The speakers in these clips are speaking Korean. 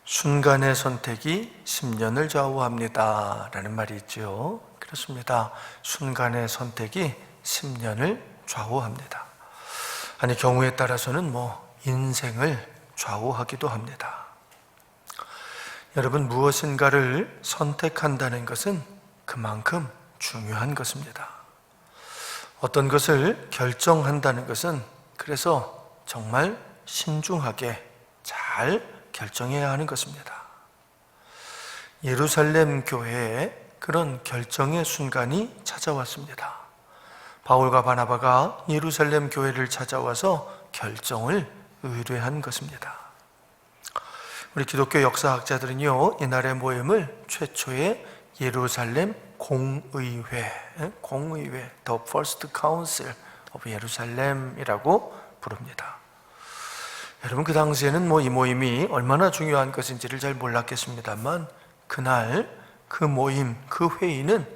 순간의 선택이 10년을 좌우합니다 라는 말이 있죠. 그렇습니다. 순간의 선택이 10년을 좌우합니다. 아니, 경우에 따라서는 인생을 좌우하기도 합니다. 여러분, 무엇인가를 선택한다는 것은 그만큼 중요한 것입니다. 어떤 것을 결정한다는 것은 그래서 정말 신중하게 잘 결정해야 하는 것입니다. 예루살렘 교회에 그런 결정의 순간이 찾아왔습니다. 바울과 바나바가 예루살렘 교회를 찾아와서 결정을 의뢰한 것입니다. 우리 기독교 역사학자들은요, 이날의 모임을 최초의 예루살렘 공의회, The First Council of Jerusalem이라고 부릅니다. 여러분, 그 당시에는 이 모임이 얼마나 중요한 것인지를 잘 몰랐겠습니다만 그날 그 모임, 그 회의는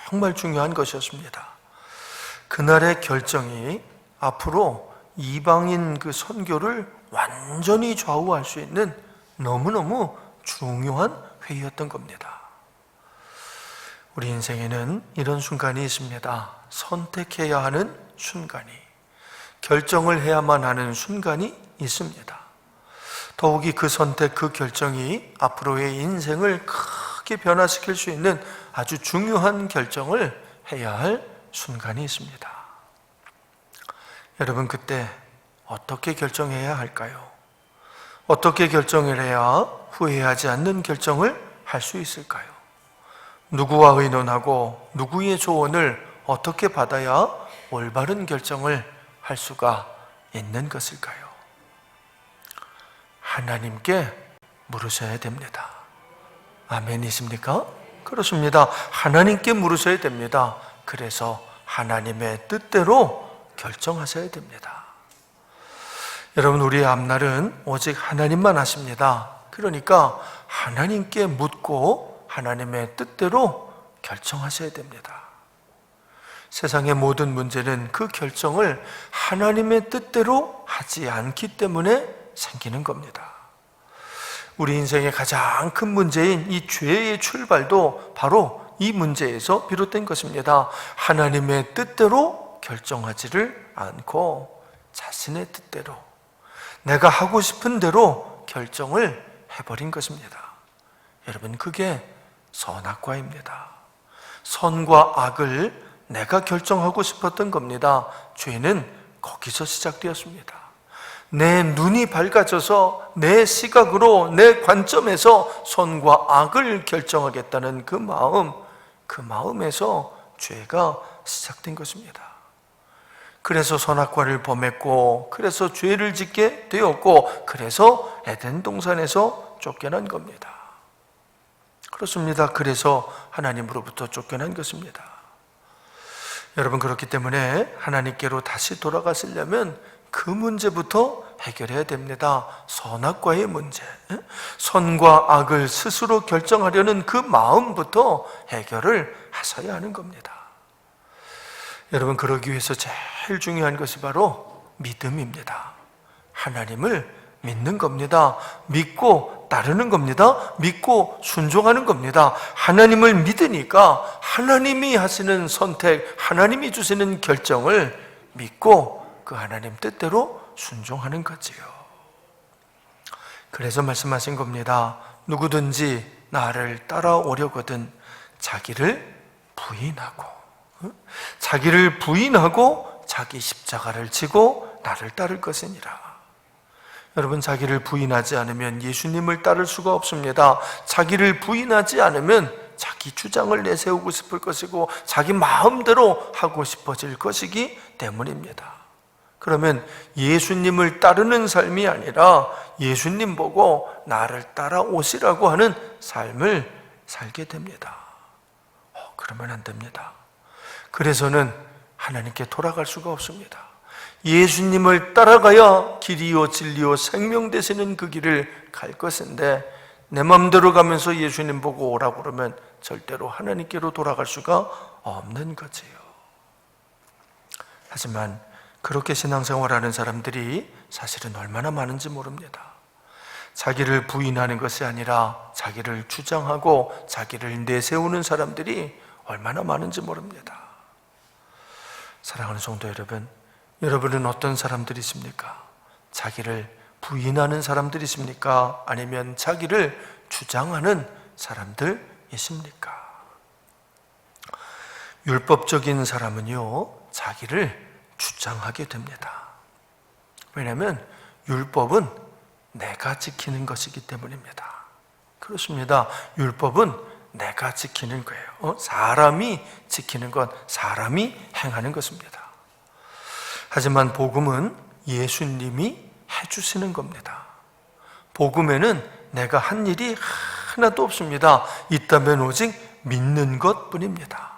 정말 중요한 것이었습니다. 그날의 결정이 앞으로 이방인 그 선교를 완전히 좌우할 수 있는 너무너무 중요한 회의였던 겁니다. 우리 인생에는 이런 순간이 있습니다. 선택해야 하는 순간이, 결정을 해야만 하는 순간이 있습니다. 더욱이 그 선택, 그 결정이 앞으로의 인생을 크게 변화시킬 수 있는 아주 중요한 결정을 해야 할 순간이 있습니다. 여러분, 그때 어떻게 결정해야 할까요? 어떻게 결정을 해야 후회하지 않는 결정을 할 수 있을까요? 누구와 의논하고 누구의 조언을 어떻게 받아야 올바른 결정을 할 수가 있는 것일까요? 하나님께 물으셔야 됩니다. 아멘이십니까? 그렇습니다. 하나님께 물으셔야 됩니다. 그래서 하나님의 뜻대로 결정하셔야 됩니다. 여러분, 우리의 앞날은 오직 하나님만 아십니다. 그러니까 하나님께 묻고 하나님의 뜻대로 결정하셔야 됩니다. 세상의 모든 문제는 그 결정을 하나님의 뜻대로 하지 않기 때문에 생기는 겁니다. 우리 인생의 가장 큰 문제인 이 죄의 출발도 바로 이 문제에서 비롯된 것입니다. 하나님의 뜻대로 결정하지를 않고 자신의 뜻대로, 내가 하고 싶은 대로 결정을 해버린 것입니다. 여러분, 그게 선악과입니다. 선과 악을 내가 결정하고 싶었던 겁니다. 죄는 거기서 시작되었습니다. 내 눈이 밝아져서 내 시각으로, 내 관점에서 선과 악을 결정하겠다는 그 마음에서 죄가 시작된 것입니다. 그래서 선악과를 범했고, 그래서 죄를 짓게 되었고, 그래서 에덴 동산에서 쫓겨난 겁니다. 그렇습니다. 그래서 하나님으로부터 쫓겨난 것입니다. 여러분, 그렇기 때문에 하나님께로 다시 돌아가시려면 그 문제부터 해결해야 됩니다. 선악과의 문제, 선과 악을 스스로 결정하려는 그 마음부터 해결을 하셔야 하는 겁니다. 여러분, 그러기 위해서 제일 중요한 것이 바로 믿음입니다. 하나님을 믿는 겁니다. 믿고 따르는 겁니다. 믿고 순종하는 겁니다. 하나님을 믿으니까 하나님이 하시는 선택, 하나님이 주시는 결정을 믿고 그 하나님 뜻대로 순종하는 거지요. 그래서 말씀하신 겁니다. 누구든지 나를 따라오려거든 자기를 부인하고 자기 십자가를 지고 나를 따를 것이니라. 여러분, 자기를 부인하지 않으면 예수님을 따를 수가 없습니다. 자기를 부인하지 않으면 자기 주장을 내세우고 싶을 것이고 자기 마음대로 하고 싶어질 것이기 때문입니다. 그러면 예수님을 따르는 삶이 아니라 예수님 보고 나를 따라오시라고 하는 삶을 살게 됩니다. 그러면 안 됩니다. 그래서는 하나님께 돌아갈 수가 없습니다. 예수님을 따라가야 길이요 진리요 생명 되시는 그 길을 갈 것인데, 내 마음대로 가면서 예수님 보고 오라고 그러면 절대로 하나님께로 돌아갈 수가 없는 거지요. 하지만 그렇게 신앙생활하는 사람들이 사실은 얼마나 많은지 모릅니다. 자기를 부인하는 것이 아니라 자기를 주장하고 자기를 내세우는 사람들이 얼마나 많은지 모릅니다. 사랑하는 성도 여러분, 여러분은 어떤 사람들이십니까? 자기를 부인하는 사람들이십니까? 아니면 자기를 주장하는 사람들이십니까? 율법적인 사람은요, 자기를 주장하게 됩니다. 왜냐하면 율법은 내가 지키는 것이기 때문입니다. 그렇습니다. 율법은 내가 지키는 거예요. 사람이 지키는 것, 사람이 행하는 것입니다. 하지만 복음은 예수님이 해주시는 겁니다. 복음에는 내가 한 일이 하나도 없습니다. 있다면 오직 믿는 것뿐입니다.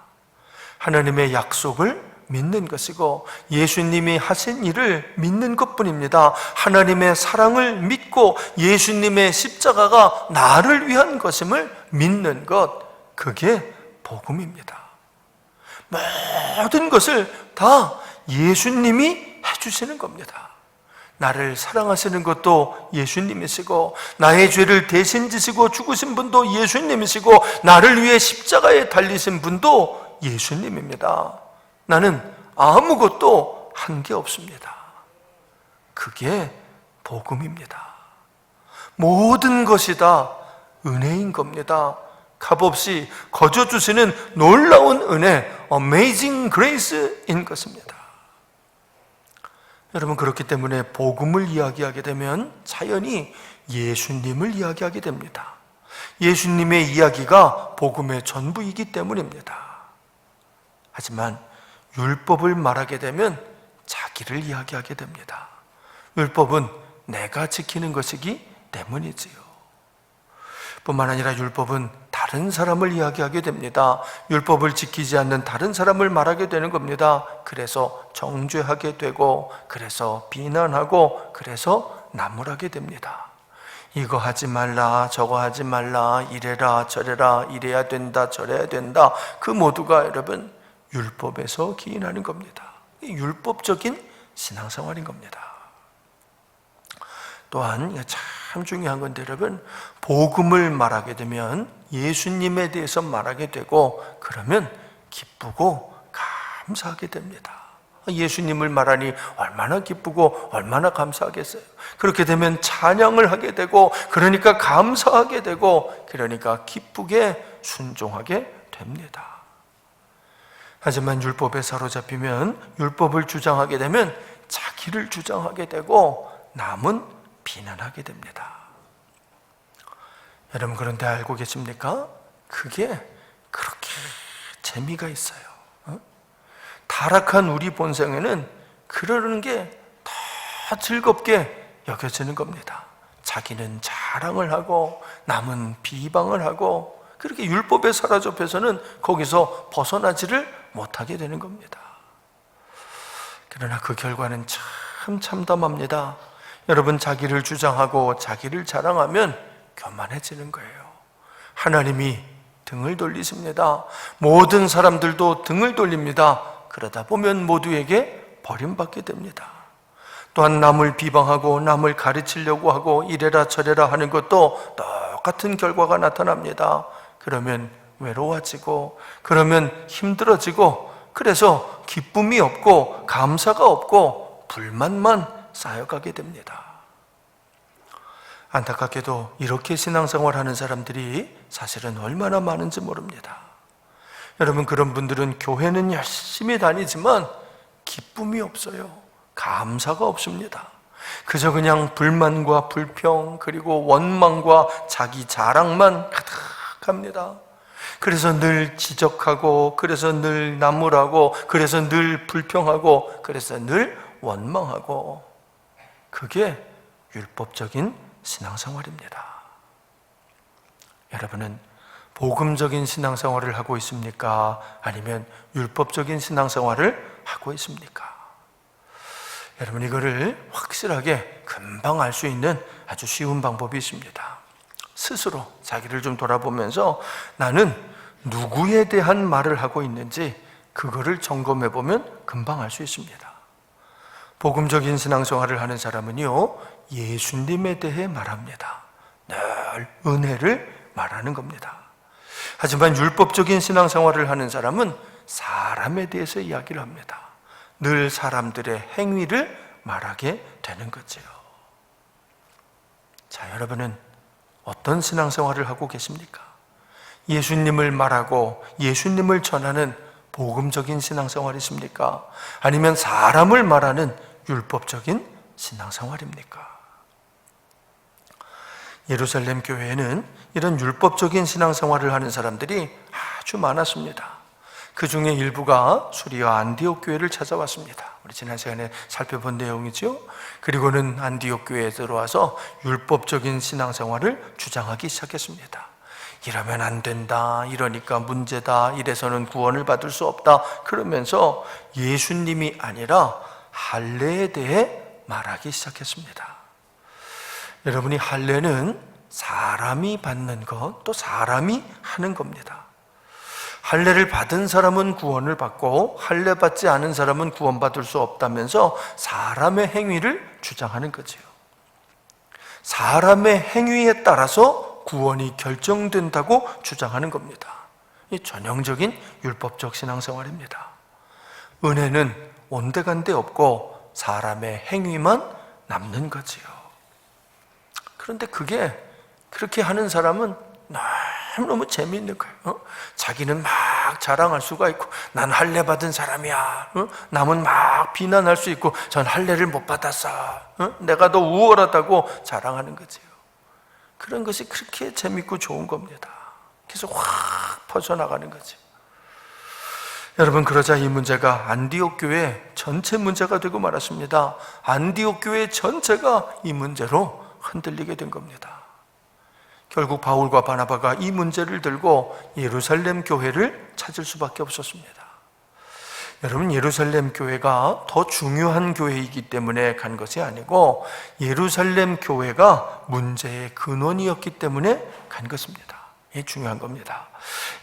하나님의 약속을 믿는 것이고 예수님이 하신 일을 믿는 것뿐입니다. 하나님의 사랑을 믿고 예수님의 십자가가 나를 위한 것임을 믿는 것, 그게 복음입니다. 모든 것을 다 예수님이 해주시는 겁니다. 나를 사랑하시는 것도 예수님이시고, 나의 죄를 대신 지시고 죽으신 분도 예수님이시고, 나를 위해 십자가에 달리신 분도 예수님입니다. 나는 아무것도 한 게 없습니다. 그게 복음입니다. 모든 것이 다 은혜인 겁니다. 값없이 거저 주시는 놀라운 은혜, Amazing Grace인 것입니다. 여러분, 그렇기 때문에 복음을 이야기하게 되면 자연히 예수님을 이야기하게 됩니다. 예수님의 이야기가 복음의 전부이기 때문입니다. 하지만 율법을 말하게 되면 자기를 이야기하게 됩니다. 율법은 내가 지키는 것이기 때문이지요. 뿐만 아니라 율법은 다른 사람을 이야기하게 됩니다. 율법을 지키지 않는 다른 사람을 말하게 되는 겁니다. 그래서 정죄하게 되고, 그래서 비난하고, 그래서 나무라게 됩니다. 이거 하지 말라, 저거 하지 말라, 이래라 저래라, 이래야 된다 저래야 된다, 그 모두가 여러분 율법에서 기인하는 겁니다. 율법적인 신앙생활인 겁니다. 또한 참 중요한 건데 여러분, 복음을 말하게 되면 예수님에 대해서 말하게 되고, 그러면 기쁘고 감사하게 됩니다. 예수님을 말하니 얼마나 기쁘고 얼마나 감사하겠어요. 그렇게 되면 찬양을 하게 되고, 그러니까 감사하게 되고, 그러니까 기쁘게 순종하게 됩니다. 하지만 율법에 사로잡히면, 율법을 주장하게 되면 자기를 주장하게 되고 남은 비난하게 됩니다. 여러분, 그런데 알고 계십니까? 그게 그렇게 재미가 있어요. 타락한 우리 본성에는 그러는 게 더 즐겁게 여겨지는 겁니다. 자기는 자랑을 하고 남은 비방을 하고, 그렇게 율법에 사로잡혀서는 거기서 벗어나지를 못하게 되는 겁니다. 그러나 그 결과는 참 참담합니다. 여러분, 자기를 주장하고 자기를 자랑하면 교만해지는 거예요. 하나님이 등을 돌리십니다. 모든 사람들도 등을 돌립니다. 그러다 보면 모두에게 버림받게 됩니다. 또한 남을 비방하고 남을 가르치려고 하고 이래라 저래라 하는 것도 똑같은 결과가 나타납니다. 그러면 외로워지고, 그러면 힘들어지고, 그래서 기쁨이 없고 감사가 없고 불만만 쌓여가게 됩니다. 안타깝게도 이렇게 신앙생활하는 사람들이 사실은 얼마나 많은지 모릅니다. 여러분, 그런 분들은 교회는 열심히 다니지만 기쁨이 없어요. 감사가 없습니다. 그저 그냥 불만과 불평, 그리고 원망과 자기 자랑만 가득합니다. 그래서 늘 지적하고, 그래서 늘 나무라고, 그래서 늘 불평하고, 그래서 늘 원망하고, 그게 율법적인 신앙생활입니다. 여러분은 복음적인 신앙생활을 하고 있습니까? 아니면 율법적인 신앙생활을 하고 있습니까? 여러분, 이거를 확실하게 금방 알 수 있는 아주 쉬운 방법이 있습니다. 스스로 자기를 좀 돌아보면서 나는 누구에 대한 말을 하고 있는지 그거를 점검해 보면 금방 알 수 있습니다. 복음적인 신앙생활을 하는 사람은요, 예수님에 대해 말합니다. 은혜를 말하는 겁니다. 하지만 율법적인 신앙생활을 하는 사람은 사람에 대해서 이야기를 합니다. 늘 사람들의 행위를 말하게 되는 거죠. 자, 여러분은 어떤 신앙생활을 하고 계십니까? 예수님을 말하고 예수님을 전하는 복음적인 신앙생활이십니까? 아니면 사람을 말하는 율법적인 신앙생활입니까? 예루살렘 교회에는 이런 율법적인 신앙생활을 하는 사람들이 아주 많았습니다. 그 중에 일부가 수리아 안디옥 교회를 찾아왔습니다. 우리 지난 시간에 살펴본 내용이죠. 그리고는 안디옥 교회에 들어와서 율법적인 신앙생활을 주장하기 시작했습니다. 이러면 안 된다, 이러니까 문제다, 이래서는 구원을 받을 수 없다, 그러면서 예수님이 아니라 할례에 대해 말하기 시작했습니다. 여러분이 할례는 사람이 받는 것, 또 사람이 하는 겁니다. 할례를 받은 사람은 구원을 받고 할례 받지 않은 사람은 구원받을 수 없다면서 사람의 행위를 주장하는 거지요. 사람의 행위에 따라서 구원이 결정된다고 주장하는 겁니다. 이 전형적인 율법적 신앙생활입니다. 은혜는 온데간데 없고 사람의 행위만 남는 거지요. 그런데 그게 그렇게 하는 사람은 너무너무 재미있는 거예요. 자기는 막 자랑할 수가 있고, 난 할례 받은 사람이야. 남은 막 비난할 수 있고, 전 할례를 못 받았어. 내가 더 우월하다고 자랑하는 거지요. 그런 것이 그렇게 재밌고 좋은 겁니다. 그래서 확 퍼져나가는 거죠. 여러분, 그러자 이 문제가 안디옥 교회 전체 문제가 되고 말았습니다. 안디옥 교회 전체가 이 문제로 흔들리게 된 겁니다. 결국 바울과 바나바가 이 문제를 들고 예루살렘 교회를 찾을 수밖에 없었습니다. 여러분, 예루살렘 교회가 더 중요한 교회이기 때문에 간 것이 아니고 예루살렘 교회가 문제의 근원이었기 때문에 간 것입니다. 이게 중요한 겁니다.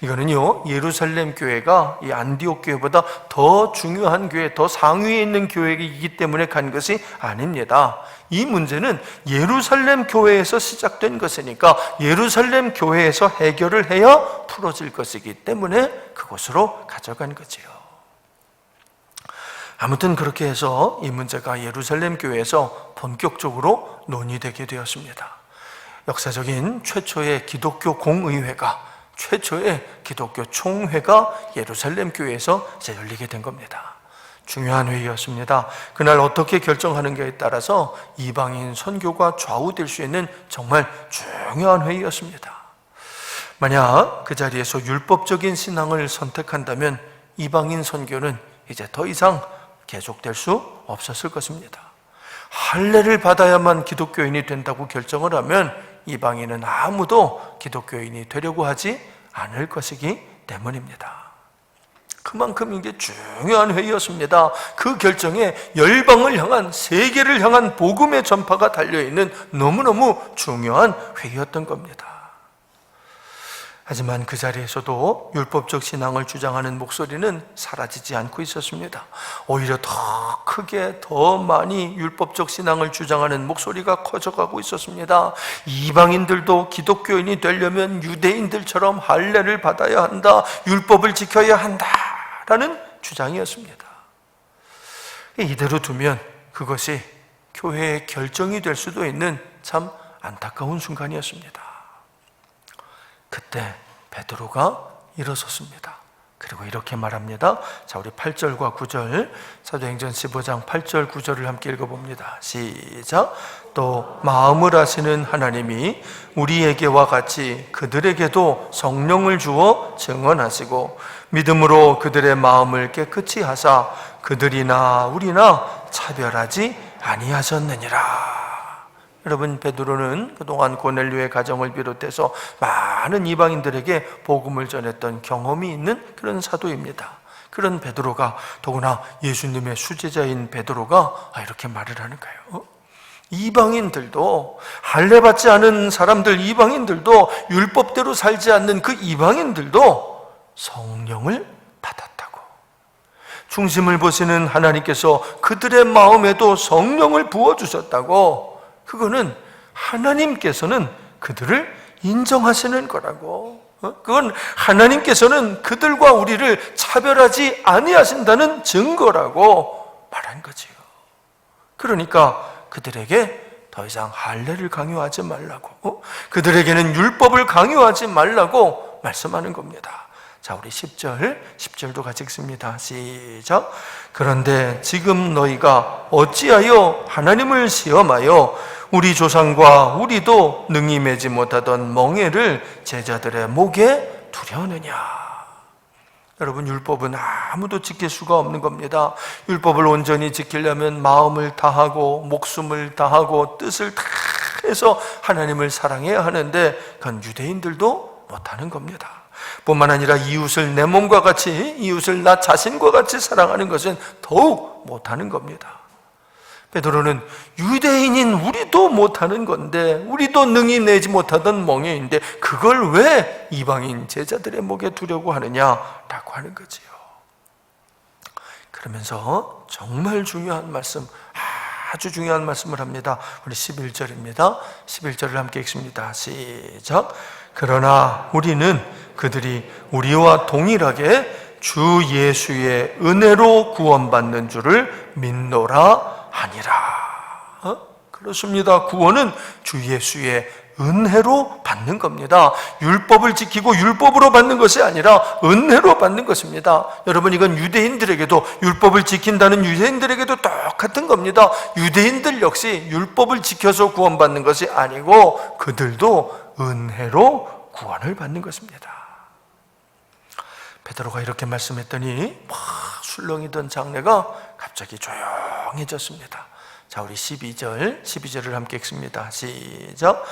이거는요, 예루살렘 교회가 이 안디옥 교회보다 더 중요한 교회, 더 상위에 있는 교회이기 때문에 간 것이 아닙니다. 이 문제는 예루살렘 교회에서 시작된 것이니까 예루살렘 교회에서 해결을 해야 풀어질 것이기 때문에 그곳으로 가져간 거지요. 아무튼 그렇게 해서 이 문제가 예루살렘 교회에서 본격적으로 논의되게 되었습니다. 역사적인 최초의 기독교 공의회가, 최초의 기독교 총회가 예루살렘 교회에서 열리게 된 겁니다. 중요한 회의였습니다. 그날 어떻게 결정하는가에 따라서 이방인 선교가 좌우될 수 있는 정말 중요한 회의였습니다. 만약 그 자리에서 율법적인 신앙을 선택한다면 이방인 선교는 이제 더 이상 계속될 수 없었을 것입니다. 할례를 받아야만 기독교인이 된다고 결정을 하면 이방인은 아무도 기독교인이 되려고 하지 않을 것이기 때문입니다. 그만큼 이게 중요한 회의였습니다. 그 결정에 열방을 향한, 세계를 향한 복음의 전파가 달려있는 너무너무 중요한 회의였던 겁니다. 하지만 그 자리에서도 율법적 신앙을 주장하는 목소리는 사라지지 않고 있었습니다. 오히려 더 크게, 더 많이 율법적 신앙을 주장하는 목소리가 커져가고 있었습니다. 이방인들도 기독교인이 되려면 유대인들처럼 할례를 받아야 한다, 율법을 지켜야 한다라는 주장이었습니다. 이대로 두면 그것이 교회의 결정이 될 수도 있는 참 안타까운 순간이었습니다. 그때 베드로가 일어섰습니다. 그리고 이렇게 말합니다. 자, 우리 8절과 9절, 사도행전 15장 8절 9절을 함께 읽어봅니다. 시작. 또 마음을 아시는 하나님이 우리에게와 같이 그들에게도 성령을 주어 증언하시고 믿음으로 그들의 마음을 깨끗이 하사 그들이나 우리나 차별하지 아니하셨느니라. 여러분, 베드로는 그동안 고넬료의 가정을 비롯해서 많은 이방인들에게 복음을 전했던 경험이 있는 그런 사도입니다. 그런 베드로가, 더구나 예수님의 수제자인 베드로가 이렇게 말을 하는 거예요. 이방인들도, 할례 받지 않은 사람들, 이방인들도, 율법대로 살지 않는 그 이방인들도 성령을 받았다고. 중심을 보시는 하나님께서 그들의 마음에도 성령을 부어주셨다고. 그거는 하나님께서는 그들을 인정하시는 거라고. 그건 하나님께서는 그들과 우리를 차별하지 아니하신다는 증거라고 말한 거지요. 그러니까 그들에게 더 이상 할례를 강요하지 말라고, 그들에게는 율법을 강요하지 말라고 말씀하는 겁니다. 자, 우리 10절도 같이 읽습니다. 시작. 그런데 지금 너희가 어찌하여 하나님을 시험하여 우리 조상과 우리도 능히 매지 못하던 멍에를 제자들의 목에 두려느냐. 여러분, 율법은 아무도 지킬 수가 없는 겁니다. 율법을 온전히 지키려면 마음을 다하고 목숨을 다하고 뜻을 다 해서 하나님을 사랑해야 하는데 그건 유대인들도 못하는 겁니다. 뿐만 아니라 이웃을 내 몸과 같이, 이웃을 나 자신과 같이 사랑하는 것은 더욱 못하는 겁니다. 베드로는 유대인인 우리도 못하는 건데, 우리도 능히 내지 못하던 멍에인데 그걸 왜 이방인 제자들의 목에 두려고 하느냐라고 하는 거지요. 그러면서 정말 중요한 말씀, 아주 중요한 말씀을 합니다. 우리 11절입니다. 11절을 함께 읽습니다. 시작. 그러나 우리는 그들이 우리와 동일하게 주 예수의 은혜로 구원받는 줄을 믿노라 하니라. 그렇습니다. 구원은 주 예수의 은혜로 받는 겁니다. 율법을 지키고 율법으로 받는 것이 아니라 은혜로 받는 것입니다. 여러분, 이건 유대인들에게도, 율법을 지킨다는 유대인들에게도 똑같은 겁니다. 유대인들 역시 율법을 지켜서 구원받는 것이 아니고 그들도 은혜로 구원을 받는 것입니다. 베드로가 이렇게 말씀했더니 막 술렁이던 장내가 갑자기 조용해졌습니다. 자, 우리 12절을 함께 읽습니다. 시작.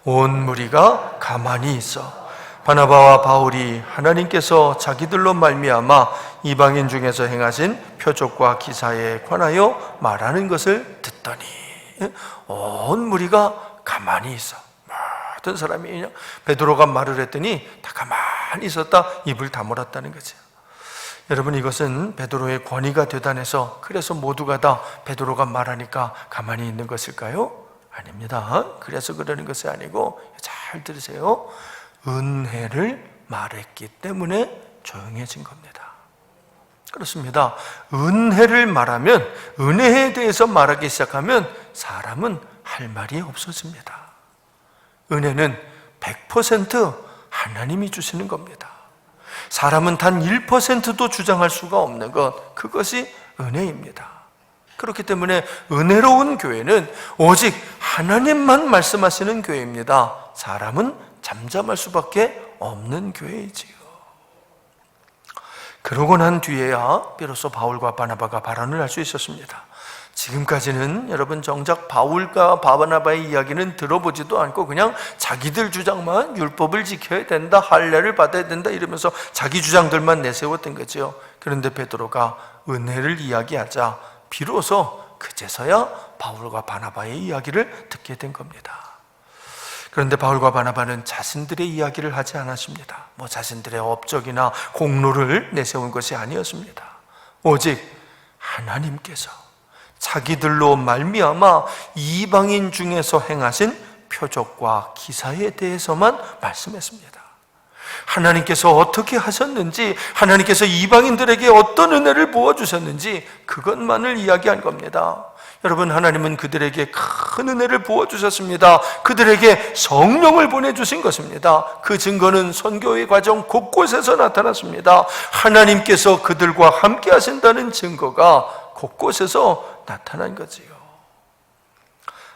온 무리가 가만히 있어 바나바와 바울이 하나님께서 자기들로 말미암아 이방인 중에서 행하신 표적과 기사에 관하여 말하는 것을 듣더니, 온 무리가 가만히 있어. 어떤 사람이 그냥 베드로가 말을 했더니 다 가만히 있었다, 입을 다물었다는 거죠. 여러분, 이것은 베드로의 권위가 대단해서 그래서 모두가 다 베드로가 말하니까 가만히 있는 것일까요? 아닙니다. 그래서 그러는 것이 아니고, 잘 들으세요. 은혜를 말했기 때문에 조용해진 겁니다. 그렇습니다. 은혜를 말하면, 은혜에 대해서 말하기 시작하면 사람은 할 말이 없어집니다. 은혜는 100% 하나님이 주시는 겁니다. 사람은 단 1%도 주장할 수가 없는 것, 그것이 은혜입니다. 그렇기 때문에 은혜로운 교회는 오직 하나님만 말씀하시는 교회입니다. 사람은 잠잠할 수밖에 없는 교회이지요. 그러고 난 뒤에야 비로소 바울과 바나바가 발언을 할 수 있었습니다. 지금까지는 여러분 정작 바울과 바나바의 이야기는 들어보지도 않고 그냥 자기들 주장만, 율법을 지켜야 된다, 할례를 받아야 된다 이러면서 자기 주장들만 내세웠던 거죠. 그런데 베드로가 은혜를 이야기하자 비로소 그제서야 바울과 바나바의 이야기를 듣게 된 겁니다. 그런데 바울과 바나바는 자신들의 이야기를 하지 않았습니다. 자신들의 업적이나 공로를 내세운 것이 아니었습니다. 오직 하나님께서 자기들로 말미암아 이방인 중에서 행하신 표적과 기사에 대해서만 말씀했습니다. 하나님께서 어떻게 하셨는지, 하나님께서 이방인들에게 어떤 은혜를 부어주셨는지 그것만을 이야기한 겁니다. 여러분, 하나님은 그들에게 큰 은혜를 부어주셨습니다. 그들에게 성령을 보내주신 것입니다. 그 증거는 선교의 과정 곳곳에서 나타났습니다. 하나님께서 그들과 함께 하신다는 증거가 곳곳에서 나타난 거지요.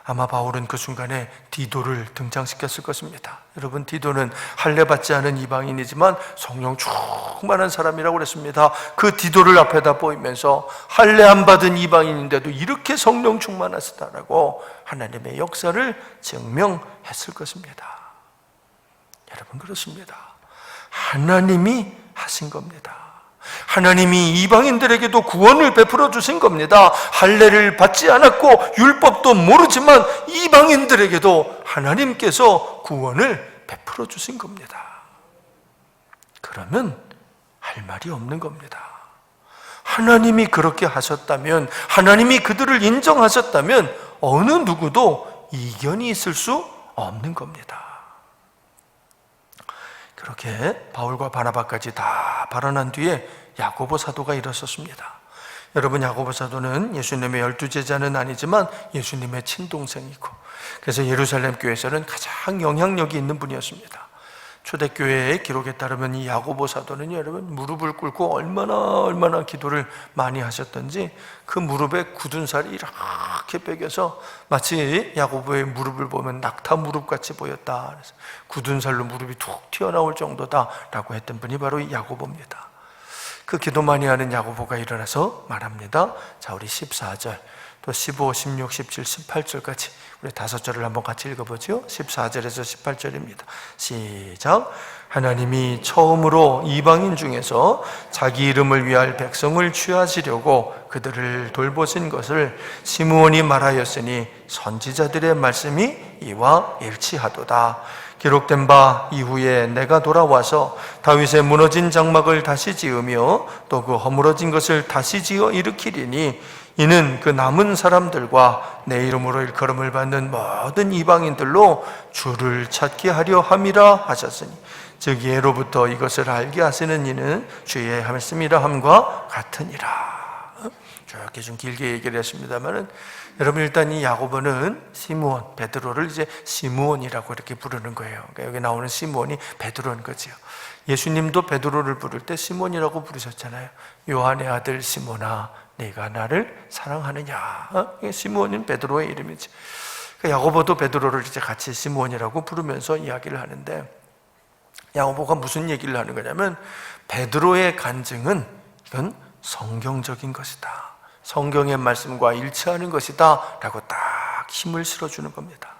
아마 바울은 그 순간에 디도를 등장시켰을 것입니다. 여러분, 디도는 할례 받지 않은 이방인이지만 성령 충만한 사람이라고 그랬습니다. 그 디도를 앞에다 보이면서 할례 안 받은 이방인인데도 이렇게 성령 충만하시다라고 하나님의 역사를 증명했을 것입니다. 여러분, 그렇습니다. 하나님이 하신 겁니다. 하나님이 이방인들에게도 구원을 베풀어 주신 겁니다. 할례를 받지 않았고 율법도 모르지만 이방인들에게도 하나님께서 구원을 베풀어 주신 겁니다. 그러면 할 말이 없는 겁니다. 하나님이 그렇게 하셨다면, 하나님이 그들을 인정하셨다면 어느 누구도 이견이 있을 수 없는 겁니다. 그렇게 바울과 바나바까지 다 발언한 뒤에 야고보 사도가 일어섰습니다. 여러분, 야고보 사도는 예수님의 12제자는 아니지만 예수님의 친동생이고, 그래서 예루살렘 교회에서는 가장 영향력이 있는 분이었습니다. 초대교회의 기록에 따르면 이 야고보 사도는 여러분 무릎을 꿇고 얼마나 기도를 많이 하셨던지 그 무릎에 굳은 살이 이렇게 빼겨서 마치 야고보의 무릎을 보면 낙타 무릎같이 보였다. 그래서 굳은 살로 무릎이 툭 튀어나올 정도다라고 했던 분이 바로 이 야고보입니다. 그 기도 많이 하는 야고보가 일어나서 말합니다. 자, 우리 14절 또 15, 16, 17, 18절까지 우리 5절을 한번 같이 읽어보죠. 14절에서 18절입니다. 시작. 하나님이 처음으로 이방인 중에서 자기 이름을 위할 백성을 취하시려고 그들을 돌보신 것을 시므온이 말하였으니 선지자들의 말씀이 이와 일치하도다. 기록된 바 이후에 내가 돌아와서 다윗의 무너진 장막을 다시 지으며 또 그 허물어진 것을 다시 지어 일으키리니 이는 그 남은 사람들과 내 이름으로 일컬음을 받는 모든 이방인들로 주를 찾게 하려 함이라 하셨으니, 즉 예로부터 이것을 알게 하시는 이는 주의 말씀이라 함과 같으니라. 이렇게 좀 길게 얘기를 했습니다만은, 여러분 일단 이 야고보는 시므온, 베드로를 이제 시므온이라고 이렇게 부르는 거예요. 그러니까 여기 나오는 시므온이 베드로인 거죠. 예수님도 베드로를 부를 때 시몬이라고 부르셨잖아요. 요한의 아들 시몬아, 네가 나를 사랑하느냐. 시므온은 베드로의 이름이지. 그러니까 야고보도 베드로를 이제 같이 시므온이라고 부르면서 이야기를 하는데, 야고보가 무슨 얘기를 하는 거냐면 베드로의 간증은 이건 성경적인 것이다, 성경의 말씀과 일치하는 것이다 라고 딱 힘을 실어주는 겁니다.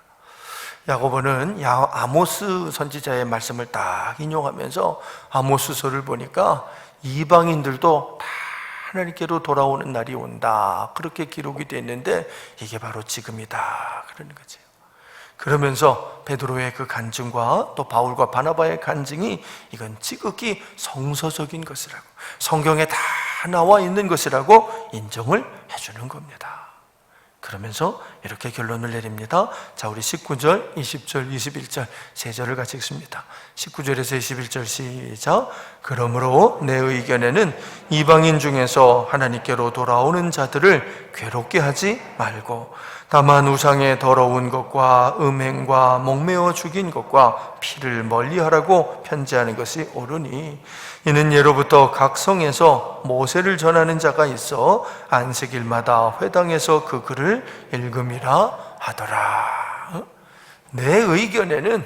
야고보는 아모스 선지자의 말씀을 딱 인용하면서 아모스서를 보니까 이방인들도 다 하나님께로 돌아오는 날이 온다, 그렇게 기록이 되어 있는데 이게 바로 지금이다 그러는 거죠. 그러면서 베드로의 그 간증과 또 바울과 바나바의 간증이 이건 지극히 성서적인 것이라고, 성경에 다 나와 있는 것이라고 인정을 해주는 겁니다. 그러면서 이렇게 결론을 내립니다. 자, 우리 19절, 20절, 21절 세 절을 같이 읽습니다. 19절에서 21절 시작. 그러므로 내 의견에는 이방인 중에서 하나님께로 돌아오는 자들을 괴롭게 하지 말고 다만 우상의 더러운 것과 음행과 목매어 죽인 것과 피를 멀리하라고 편지하는 것이 옳으니, 이는 예로부터 각 성에서 모세를 전하는 자가 있어 안식일마다 회당에서 그 글을 읽음이라 하더라. 내 의견에는,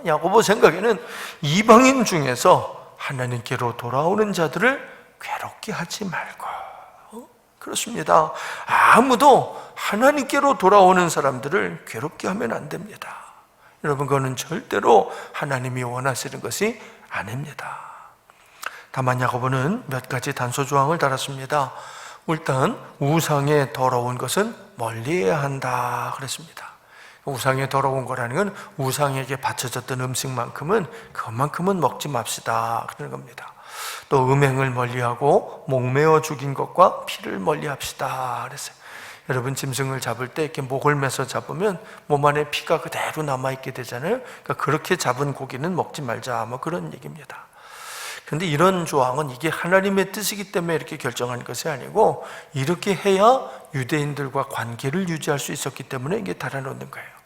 야고보 생각에는 이방인 중에서 하나님께로 돌아오는 자들을 괴롭게 하지 말고, 그렇습니다. 아무도 하나님께로 돌아오는 사람들을 괴롭게 하면 안 됩니다. 여러분, 그거는 절대로 하나님이 원하시는 것이 아닙니다. 다만 야고보는 몇 가지 단서 조항을 달았습니다. 일단 우상의 더러운 것은 멀리해야 한다 그랬습니다. 우상의 더러운 거라는 건 우상에게 바쳐졌던 음식만큼은 그것만큼은 먹지 맙시다 그러는 겁니다. 또 음행을 멀리하고 목매어 죽인 것과 피를 멀리합시다 그랬어요. 여러분, 짐승을 잡을 때 이렇게 목을 매서 잡으면 몸 안에 피가 그대로 남아있게 되잖아요. 그러니까 그렇게 잡은 고기는 먹지 말자, 뭐 그런 얘기입니다. 그런데 이런 조항은 이게 하나님의 뜻이기 때문에 이렇게 결정한 것이 아니고, 이렇게 해야 유대인들과 관계를 유지할 수 있었기 때문에 이게 달아놓는 거예요.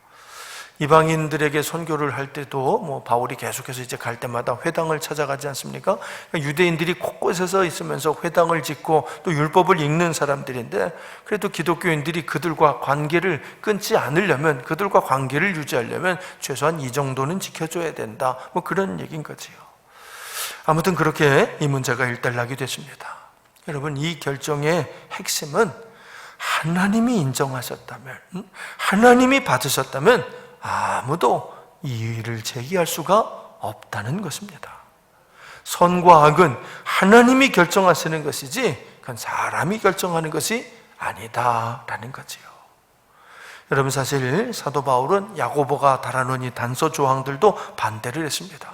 이방인들에게 선교를 할 때도 바울이 계속해서 이제 갈 때마다 회당을 찾아가지 않습니까? 그러니까 유대인들이 곳곳에서 있으면서 회당을 짓고 또 율법을 읽는 사람들인데, 그래도 기독교인들이 그들과 관계를 끊지 않으려면, 그들과 관계를 유지하려면 최소한 이 정도는 지켜줘야 된다, 뭐 그런 얘기인 거지요. 아무튼 그렇게 이 문제가 일단락이 됐습니다. 여러분, 이 결정의 핵심은 하나님이 인정하셨다면, 하나님이 받으셨다면 아무도 이의를 제기할 수가 없다는 것입니다. 선과 악은 하나님이 결정하시는 것이지 그건 사람이 결정하는 것이 아니다라는 거지요. 여러분, 사실 사도 바울은 야고보가 달아놓은 이 단서 조항들도 반대를 했습니다.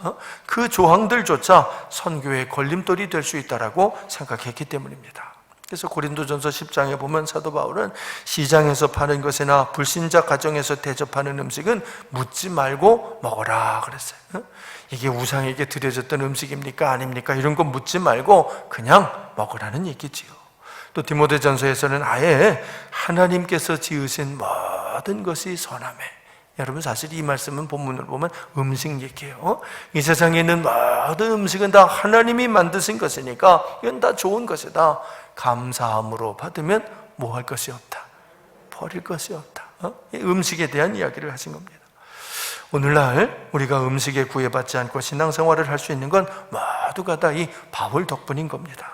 그 조항들조차 선교의 걸림돌이 될 수 있다라고 생각했기 때문입니다. 그래서 고린도전서 10장에 보면 사도 바울은 시장에서 파는 것이나 불신자 가정에서 대접하는 음식은 묻지 말고 먹어라 그랬어요. 이게 우상에게 드려졌던 음식입니까 아닙니까? 이런 거 묻지 말고 그냥 먹으라는 얘기지요. 또 디모데전서에서는 아예 하나님께서 지으신 모든 것이 선하매. 여러분 사실 이 말씀은 본문을 보면 음식 얘기예요. 이 세상에 있는 모든 음식은 다 하나님이 만드신 것이니까 이건 다 좋은 것이다. 감사함으로 받으면 뭐 할 것이 없다, 버릴 것이 없다. 음식에 대한 이야기를 하신 겁니다. 오늘날 우리가 음식에 구애받지 않고 신앙생활을 할 수 있는 건 모두가 다 이 바울 덕분인 겁니다.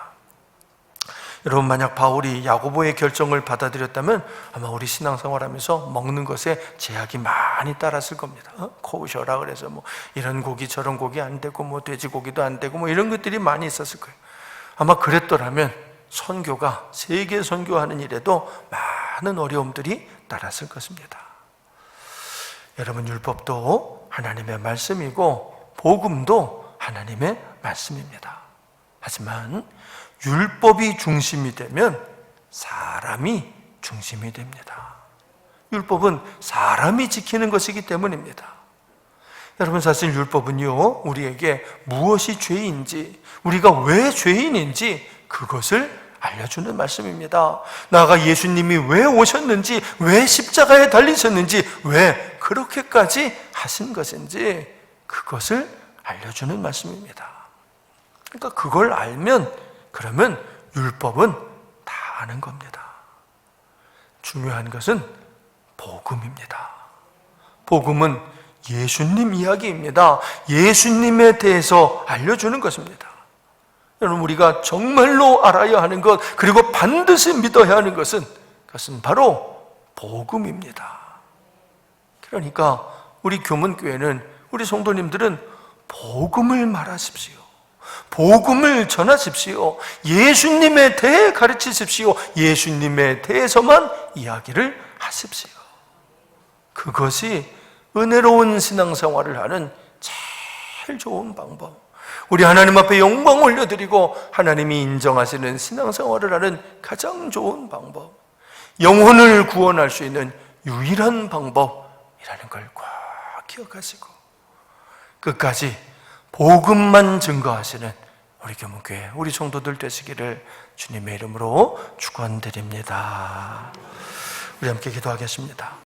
여러분 만약 바울이 야고보의 결정을 받아들였다면 아마 우리 신앙생활하면서 먹는 것에 제약이 많이 따랐을 겁니다. 코우셔라 그래서 뭐 이런 고기 저런 고기 안 되고 뭐 돼지고기도 안 되고 뭐 이런 것들이 많이 있었을 거예요. 아마 그랬더라면 선교가 세계 선교하는 일에도 많은 어려움들이 따랐을 것입니다. 여러분 율법도 하나님의 말씀이고 복음도 하나님의 말씀입니다. 하지만 율법이 중심이 되면 사람이 중심이 됩니다. 율법은 사람이 지키는 것이기 때문입니다. 여러분 사실 율법은요 우리에게 무엇이 죄인지 우리가 왜 죄인인지 그것을 알려주는 말씀입니다. 나아가 예수님이 왜 오셨는지 왜 십자가에 달리셨는지 왜 그렇게까지 하신 것인지 그것을 알려주는 말씀입니다. 그러니까 그걸 알면 그러면 율법은 다 아는 겁니다. 중요한 것은 복음입니다. 복음은 예수님 이야기입니다. 예수님에 대해서 알려주는 것입니다. 여러분 우리가 정말로 알아야 하는 것 그리고 반드시 믿어야 하는 것은 그것은 바로 복음입니다. 그러니까 우리 교문교회는 우리 성도님들은 복음을 말하십시오. 복음을 전하십시오. 예수님에 대해 가르치십시오. 예수님에 대해서만 이야기를 하십시오. 그것이 은혜로운 신앙생활을 하는 제일 좋은 방법. 우리 하나님 앞에 영광 올려드리고 하나님이 인정하시는 신앙생활을 하는 가장 좋은 방법, 영혼을 구원할 수 있는 유일한 방법이라는 걸 꼭 기억하시고 끝까지 복음만 증거하시는 우리 교문교회, 우리 성도들 되시기를 주님의 이름으로 축원드립니다. 우리 함께 기도하겠습니다.